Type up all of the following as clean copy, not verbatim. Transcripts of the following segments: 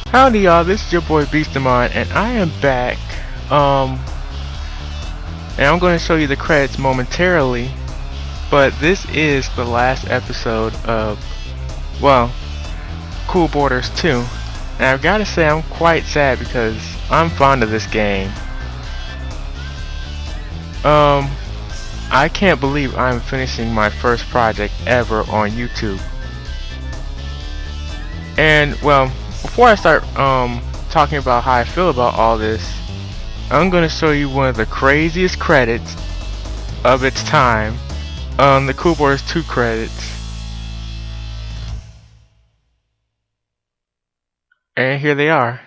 Howdy y'all, this is your boy Beastamon and I am back. And I'm going to show you the credits momentarily, but this is the last episode of, well, Cool Borders 2. And I've got to say I'm quite sad because I'm fond of this game. I can't believe I'm finishing my first project ever on YouTube. And well, before I start talking about how I feel about all this, I'm going to show you one of the craziest credits of its time, the Cool Borders 2 credits. And here they are.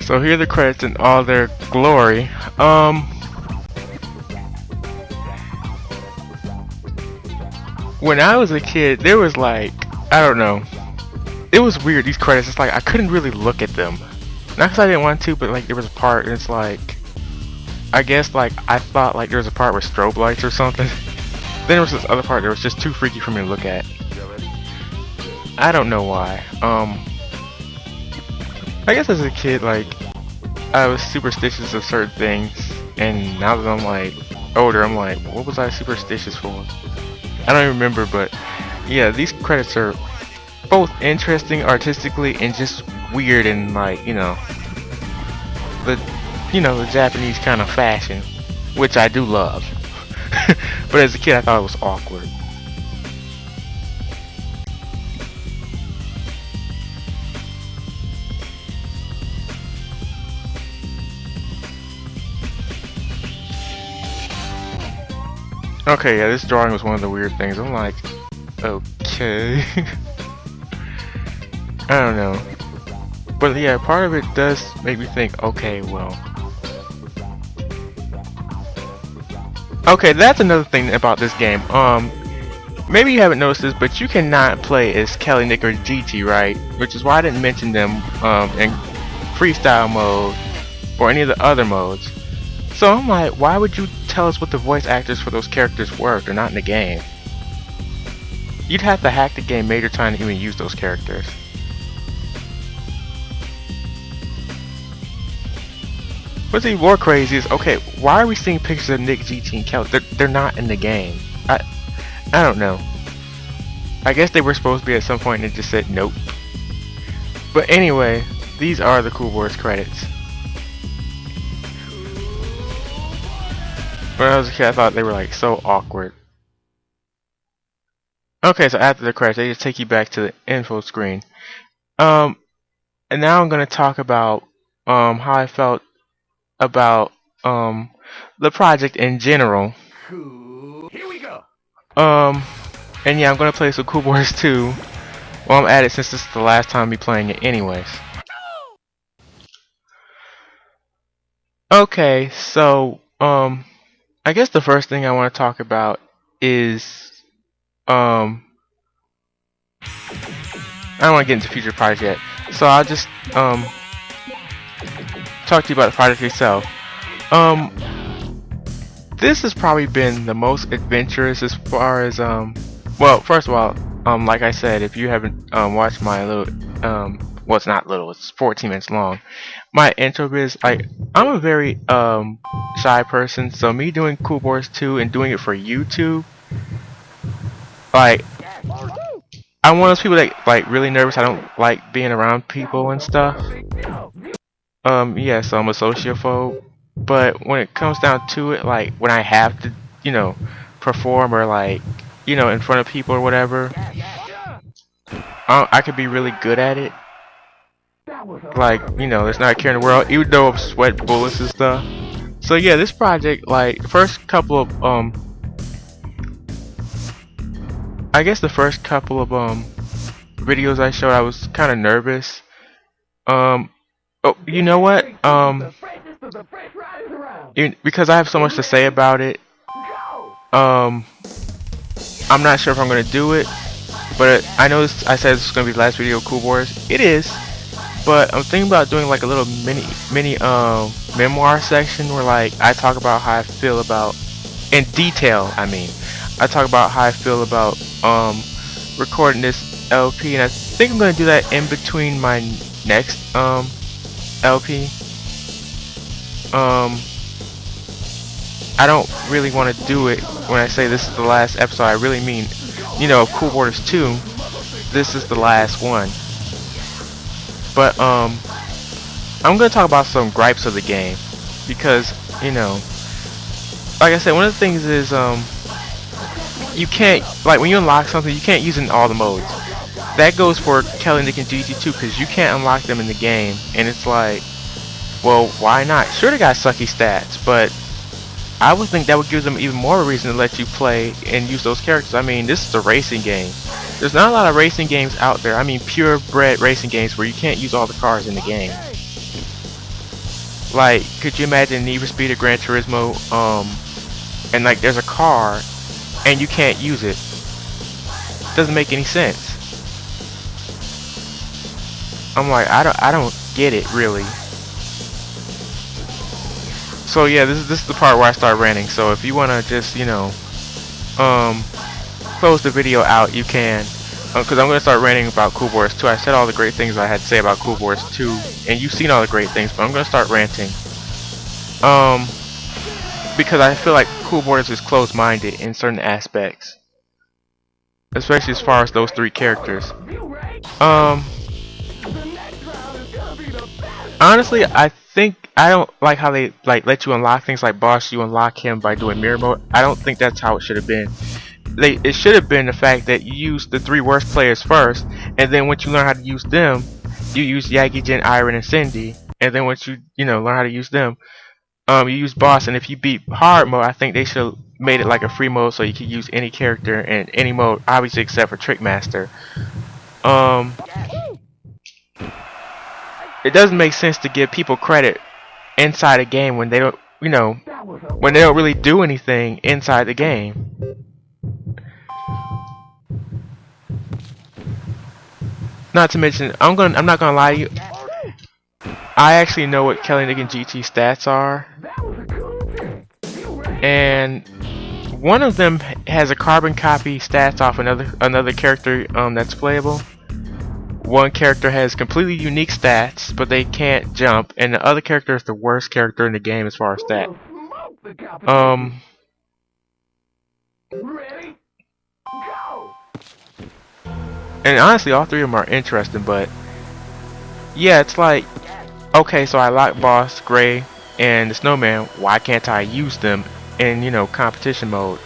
So here are the credits in all their glory. When I was a kid, there was like, I don't know, it was weird, these credits. It's like I couldn't really look at them. Not because I didn't want to, but like there was a part and it's like, I guess like I thought like there was a part with strobe lights or something. Then there was this other part that was just too freaky for me to look at. I don't know why. I guess as a kid, like, I was superstitious of certain things, and now that I'm like older, I'm like, what was I superstitious for? I don't even remember, but yeah, these credits are both interesting artistically and just weird and like, the Japanese kind of fashion, which I do love. But as a kid, I thought it was awkward. Okay, yeah, this drawing was one of the weird things. I'm like, okay. I don't know. But yeah, part of it does make me think, okay, well. Okay, that's another thing about this game. Maybe you haven't noticed this, but you cannot play as Kelly, Nick, or GT, right? Which is why I didn't mention them in freestyle mode or any of the other modes. So I'm like, why would you tell us what the voice actors for those characters were if they're not in the game? You'd have to hack the game major time to even use those characters. What's even more crazy is, okay, why are we seeing pictures of Nick, GT, and Kelly? They're not in the game. I don't know. I guess they were supposed to be at some point and they just said nope. But anyway, these are the Cool Borders credits. When I was a kid, I thought they were like so awkward. Okay, so after the credits, they just take you back to the info screen. And now I'm gonna talk about how I felt about the project in general. Here we go. And yeah, I'm gonna play some Cool Borders 2 while I'm at it, since this is the last time I'll be playing it anyways. Okay, so I guess the first thing I want to talk about is I don't want to get into future projects yet, so I'll just talk to you about the project itself. This has probably been the most adventurous as far as well, first of all, like I said, if you haven't watched my little well, it's not little, it's 14 minutes long, my intro is like, I'm a very shy person, so me doing Cool Borders 2 and doing it for YouTube, like, I'm one of those people that like really nervous. I don't like being around people and stuff. Yeah, so I'm a sociophobe. But when it comes down to it, like when I have to, perform or like, in front of people or whatever, I could be really good at it. Like, there's not a care in the world, even though I'm sweating bullets and stuff. So yeah, this project, like, first couple of I guess the first couple of videos I showed, I was kind of nervous. Oh, you know what? Because I have so much to say about it. I'm not sure if I'm gonna do it, but I know I said this is gonna be the last video of Cool Borders. It is. But I'm thinking about doing like a little mini memoir section where like I talk about how I feel about in detail. I mean, I talk about how I feel about recording this LP, and I think I'm gonna do that in between my next LP. I don't really want to do it when I say this is the last episode. I really mean, you know, Cool Borders 2. This is the last one. But I'm gonna talk about some gripes of the game because, you know, like I said, one of the things is you can't, like, when you unlock something, you can't use it in all the modes. That goes for Kelly, Nick, and GT too, because you can't unlock them in the game, and it's like, well, why not? Sure, they got sucky stats, but I would think that would give them even more reason to let you play and use those characters. I mean, this is a racing game. There's not a lot of racing games out there. I mean, purebred racing games where you can't use all the cars in the game. Like, could you imagine Need for Speed or Gran Turismo, and like there's a car and you can't use it? Doesn't make any sense. I'm like, I don't get it really. So yeah, this is the part where I start ranting. So if you wanna just, you know, close the video out, you can, because I'm gonna start ranting about Cool Borders 2. I said all the great things I had to say about Cool Borders 2, and you've seen all the great things, but I'm gonna start ranting. Because I feel like Cool Borders is closed-minded in certain aspects, especially as far as those three characters. Honestly, I think I don't like how they like let you unlock things like Boss. You unlock him by doing mirror mode. I don't think that's how it should have been. It should have been the fact that you use the three worst players first, and then once you learn how to use them, you use Yagi, Jin, Iron, and Cindy, and then once you learn how to use them, you use Boss. And if you beat hard mode, I think they should have made it like a free mode so you can use any character in any mode, obviously except for Trickmaster. It doesn't make sense to give people credit inside a game when they don't, when they don't really do anything inside the game. Not to mention, I'm not gonna lie to you. I actually know what Kelly, Nick, and GT stats are, and one of them has a carbon copy stats off another character that's playable. One character has completely unique stats, but they can't jump, and the other character is the worst character in the game as far as stat. And honestly, all three of them are interesting, but yeah, it's like, okay, so I like Boss, Gray, and the Snowman. Why can't I use them in, competition mode?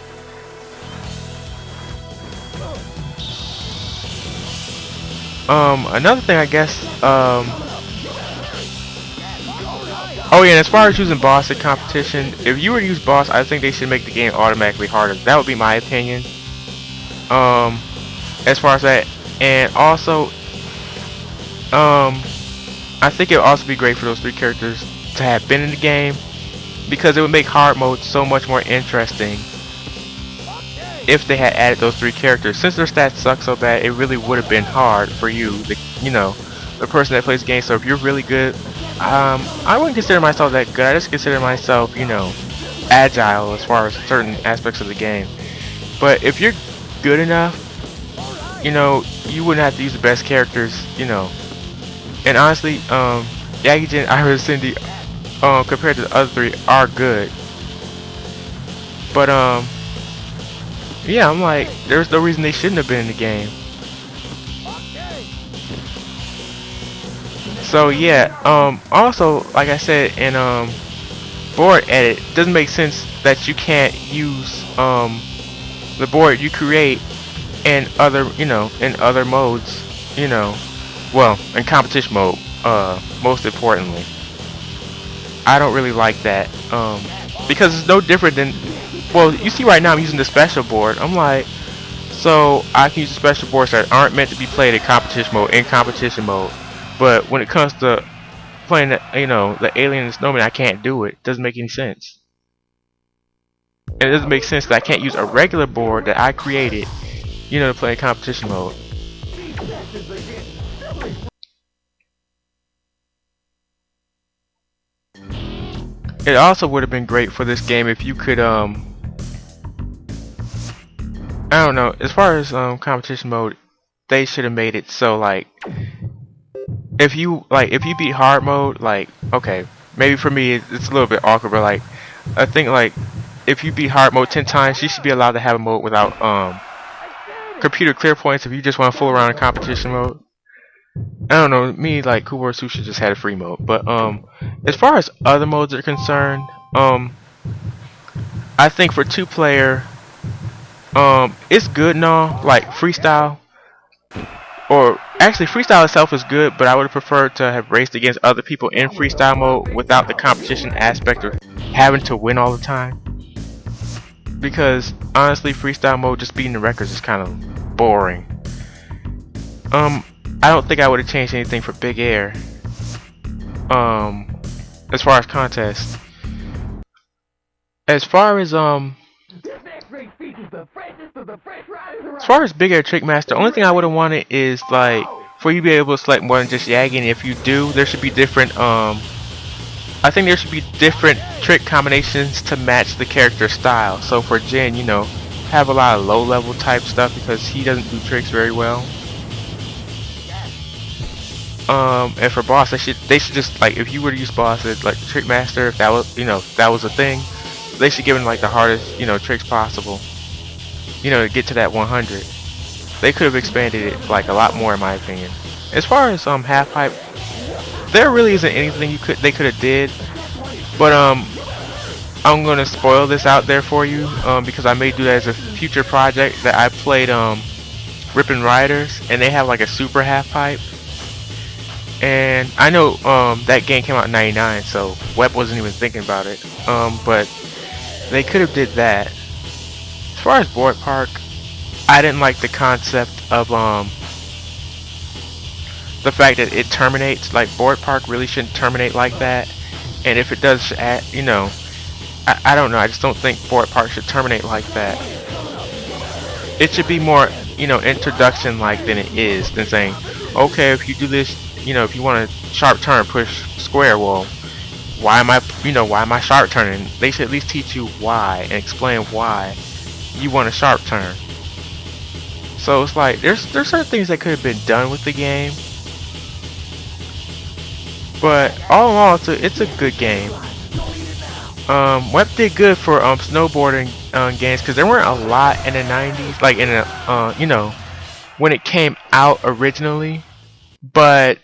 Another thing, I guess, oh yeah, and as far as using Boss in competition, if you were to use Boss, I think they should make the game automatically harder. That would be my opinion. As far as that, and also, I think it would also be great for those three characters to have been in the game, because it would make hard mode so much more interesting if they had added those three characters. Since their stats suck so bad, it really would have been hard for you, the person that plays the game. So if you're really good, I wouldn't consider myself that good. I just consider myself, agile as far as certain aspects of the game. But if you're good enough, you wouldn't have to use the best characters, And honestly, Yagi, Jin, Iris, Cindy, compared to the other three, are good. But yeah, I'm like, there's no reason they shouldn't have been in the game. So yeah, also, like I said in board edit, it doesn't make sense that you can't use the board you create in other modes, well, in competition mode, most importantly. I don't really like that, because it's no different than, well, you see right now I'm using the special board. I'm like, so I can use the special boards that aren't meant to be played in competition mode, but when it comes to playing the alien and the snowman, I can't do it. It doesn't make any sense. And it doesn't make sense that I can't use a regular board that I created, to play in competition mode. it also would have been great for this game if you could I don't know, as far as competition mode, they should have made it so like if you beat hard mode, like okay, maybe for me it's a little bit awkward, but like I think like if you beat hard mode 10 times, you should be allowed to have a mode without computer clear points if you just want to fool around in competition mode. I don't know, me like Cool War Sushi just had a free mode, but as far as other modes are concerned, I think for 2-player, it's good and all, like freestyle, or actually freestyle itself is good, but I would have preferred to have raced against other people in freestyle mode without the competition aspect of having to win all the time. Because honestly, freestyle mode just beating the records is kind of boring. I don't think I would have changed anything for Big Air. As far as contests. As far as Big Air Trickmaster, the only thing I would have wanted is like for you to be able to select more than just Yagi, and if you do, there should be different I think there should be different trick combinations to match the character style. So for Jin, you know, have a lot of low level type stuff because he doesn't do tricks very well. And for boss, they should just like if you were to use boss like the Trick Master, if that was that was a thing, they should give him like the hardest tricks possible. To get to that 100. They could have expanded it like a lot more in my opinion. As far as half pipe, there really isn't anything they could have did, but I'm gonna spoil this out there for you because I may do that as a future project that I played Rippin' Riders, and they have like a super half pipe. And I know that game came out in '99, so Web wasn't even thinking about it. But they could have did that. As far as Board Park, I didn't like the concept of the fact that it terminates. Like Board Park really shouldn't terminate like that. And if it does, I don't know. I just don't think Board Park should terminate like that. It should be more, introduction like than it is than saying, okay, if you do this. If you want a sharp turn, push square. Well, why am I sharp turning? They should at least teach you why and explain why you want a sharp turn. So it's like there's certain things that could have been done with the game, but all in all, it's a good game. Web did good for snowboarding games because there weren't a lot in the '90s, like in the when it came out originally, but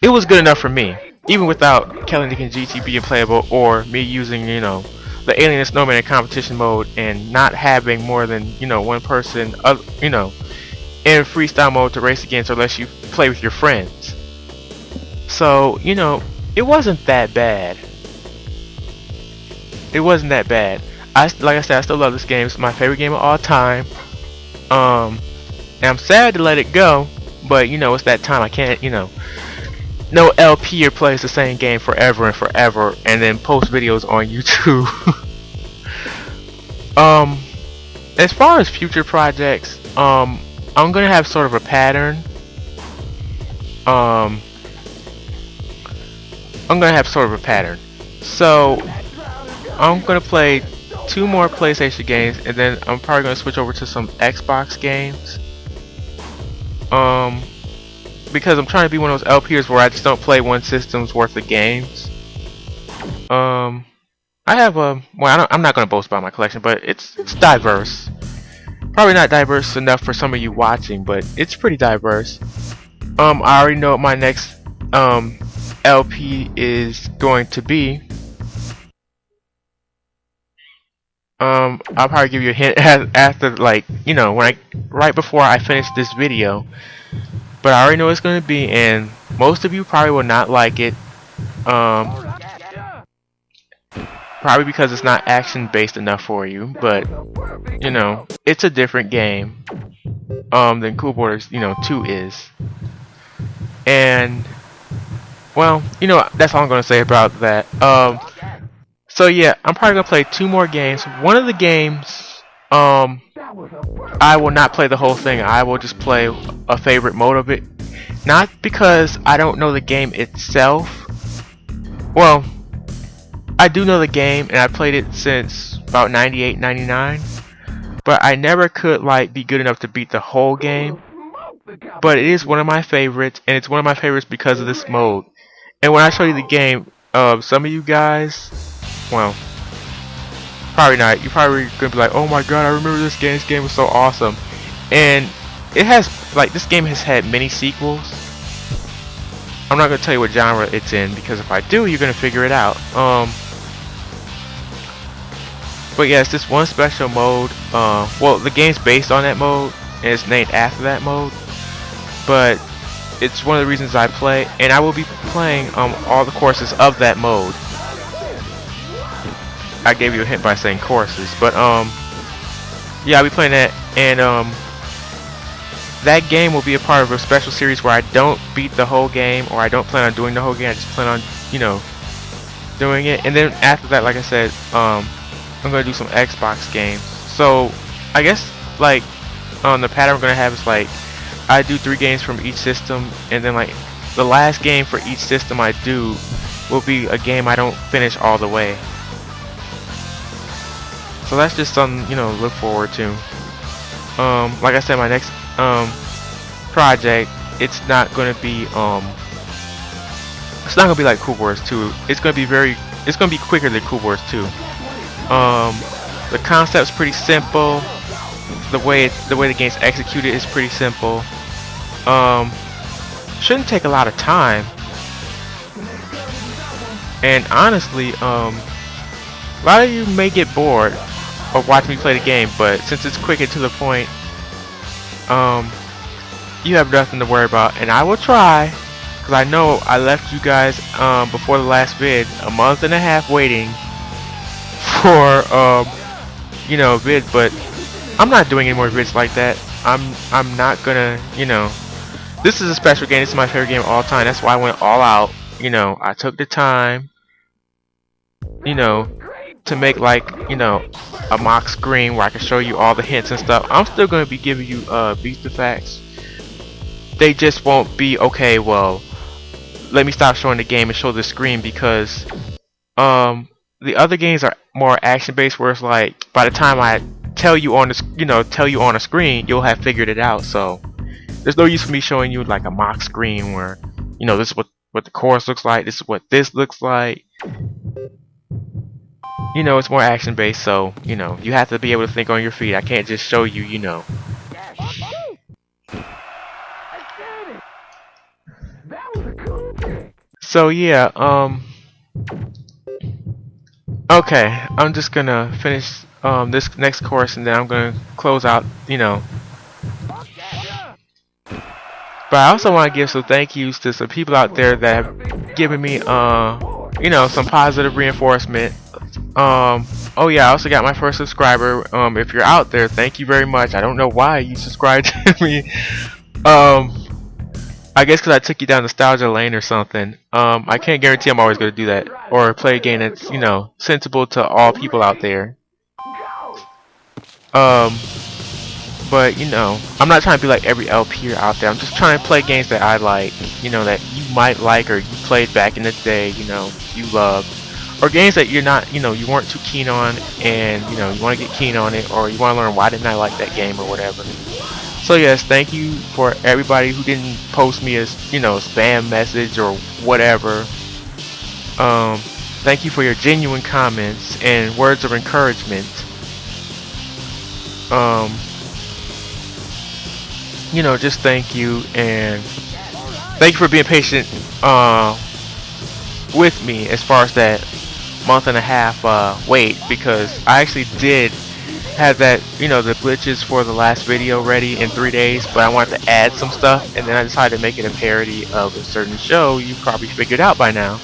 it was good enough for me, even without Kelly Nick and GT being playable, or me using, the Alien and Snowman in competition mode and not having more than, one person, in freestyle mode to race against unless you play with your friends. So, it wasn't that bad. It wasn't that bad. Like I said, I still love this game. It's my favorite game of all time. And I'm sad to let it go, but, it's that time. I can't, no LP plays the same game forever and forever and then post videos on YouTube. As far as future projects, I'm gonna have sort of a pattern. So I'm gonna play 2 more PlayStation games, and then I'm probably gonna switch over to some Xbox games. Because I'm trying to be one of those LPers where I just don't play one system's worth of games. I have I'm not gonna boast about my collection, but it's diverse. Probably not diverse enough for some of you watching, but it's pretty diverse. I already know what my next LP is going to be. I'll probably give you a hint after, like, right before I finish this video. But I already know what it's going to be, and most of you probably will not like it. Probably because it's not action-based enough for you, but, it's a different game than Cool Borders, 2 is. And, well, that's all I'm going to say about that. So yeah, I'm probably going to play 2 more games. One of the games, I will not play the whole thing. I will just play a favorite mode of it. Not because I don't know the game itself. Well, I do know the game, and I played it since about 98, 99. But I never could like be good enough to beat the whole game. But it is one of my favorites, and it's one of my favorites because of this mode. And when I show you the game, some of you guys, well, probably not. You're probably gonna be like, "Oh my god, I remember this game. This game was so awesome." And it has, like, this game has had many sequels. I'm not gonna tell you what genre it's in because if I do, you're gonna figure it out. But yeah, it's this one special mode. Well, the game's based on that mode, and it's named after that mode. But it's one of the reasons I play, and I will be playing all the courses of that mode. I gave you a hint by saying courses, but yeah, I'll be playing that, and that game will be a part of a special series where I don't beat the whole game, or I don't plan on doing the whole game. I just plan on, you know, doing it, and then after that, like I said, I'm gonna do some Xbox games. So I guess like the pattern we're gonna have is like I do 3 games from each system, and then like the last game for each system I do will be a game I don't finish all the way. So that's just something, you know, to look forward to. Like I said, my next project, it's not gonna be like Cool Wars 2. It's gonna be quicker than Cool Wars 2. The concept's pretty simple. The way the game's executed is pretty simple. Shouldn't take a lot of time. And honestly, a lot of you may get bored or watch me play the game, but since it's quick and to the point, you have nothing to worry about. And I will try, because I know I left you guys before the last vid a month and a half waiting for you know, vid, but I'm not doing any more vids like that. I'm not gonna, you know, this is a special game. This is my favorite game of all time. That's why I went all out. You know, I took the time, you know, to make like, you know, a mock screen where I can show you all the hints and stuff. I'm still gonna be giving you beast effects. They just won't be okay. Well, let me stop showing the game and show the screen, because the other games are more action based, where it's like by the time I tell you on the, you know, tell you on a screen, you'll have figured it out. So there's no use for me showing you like a mock screen where, you know, this is what the course looks like, this is what this looks like. You know, it's more action based, so, you know, you have to be able to think on your feet. I can't just show you, you know. So yeah, okay, I'm just gonna finish this next course, and then I'm gonna close out, you know. But I also want to give some thank yous to some people out there that have given me, you know, some positive reinforcement. Oh yeah, I also got my first subscriber. If you're out there, thank you very much. I don't know why you subscribed to me. I guess because I took you down nostalgia lane or something. I can't guarantee I'm always going to do that, or play a game that's, you know, sensible to all people out there. But, you know, I'm not trying to be like every LP out there. I'm just trying to play games that I like, you know, that you might like, or you played back in the day, you know, you loved. Or games that you're not, you know, you weren't too keen on, and, you know, you want to get keen on it, or you want to learn why didn't I like that game or whatever. So yes, thank you for everybody who didn't post me as, you know, spam message or whatever. Thank you for your genuine comments and words of encouragement. You know, just thank you, and thank you for being patient with me as far as that month and a half wait, because I actually did have that, you know, the glitches for the last video ready in 3 days, but I wanted to add some stuff, and then I decided to make it a parody of a certain show you probably figured out by now.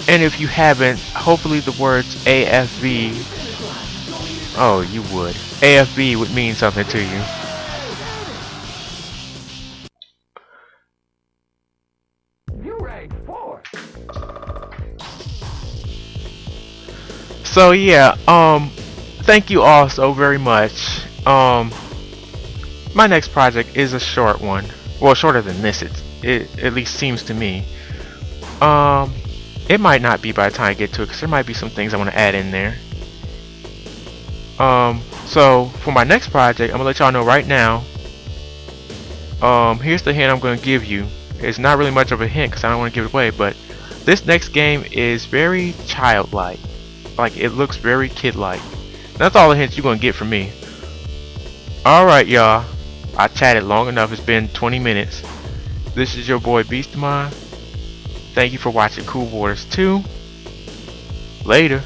And if you haven't, hopefully the words AFV, oh, you would. AFV would mean something to you. So yeah, thank you all so very much. My next project is a short one. Well, shorter than this, it at least seems to me. It might not be by the time I get to it, because there might be some things I want to add in there. So for my next project, I'm gonna let y'all know right now. Here's the hint I'm gonna give you. It's not really much of a hint because I don't want to give it away, but this next game is very childlike. Like, it looks very kid-like. That's all the hints you're gonna get from me. Alright, y'all. I chatted long enough. It's been 20 minutes. This is your boy Beastamon. Thank you for watching Cool Waters 2. Later.